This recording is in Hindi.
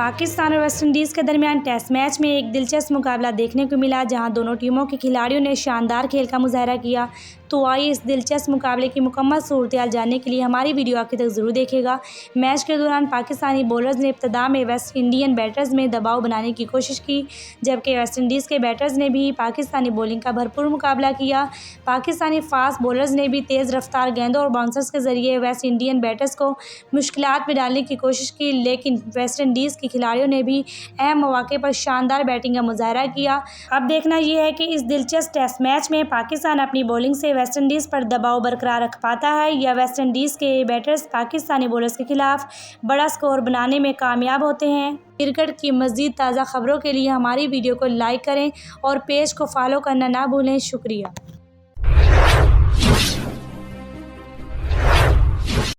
पाकिस्तान और वेस्ट इंडीज़ के दरमियान टेस्ट मैच में एक दिलचस्प मुकाबला देखने को मिला, जहां दोनों टीमों के खिलाड़ियों ने शानदार खेल का मुजाहरा किया। तो आइए इस दिलचस्प मुकाबले की मुकम्मल सूरत-ए-हाल जानने के लिए हमारी वीडियो आखिर तक ज़रूर देखिएगा। मैच के दौरान पाकिस्तानी बॉलर्स ने इब्तिदा में वेस्ट इंडियन बैटर्स में दबाव बनाने की कोशिश की, जबकि वेस्ट इंडीज़ के बैटर्स ने भी पाकिस्तानी बॉलिंग का भरपूर मुकाबला किया। पाकिस्तानी फास्ट बॉलर्स ने भी तेज़ रफ्तार गेंदों और बाउंसर्स के ज़रिए वेस्ट इंडियन बैटर्स को मुश्किलात में डालने की कोशिश की, लेकिन वेस्ट इंडीज़ के खिलाड़ियों ने भी अहम मौके पर शानदार बैटिंग का मुजाहरा किया। अब देखना यह है कि इस दिलचस्प टेस्ट मैच में पाकिस्तान अपनी बॉलिंग से वेस्ट इंडीज़ पर दबाव बरकरार रख पाता है या वेस्ट इंडीज़ के बैटर्स पाकिस्तानी बॉलर्स के खिलाफ बड़ा स्कोर बनाने में कामयाब होते हैं। क्रिकेट की मज़ीद ताज़ा खबरों के लिए हमारी वीडियो को लाइक करें और पेज को फॉलो करना ना भूलें। शुक्रिया।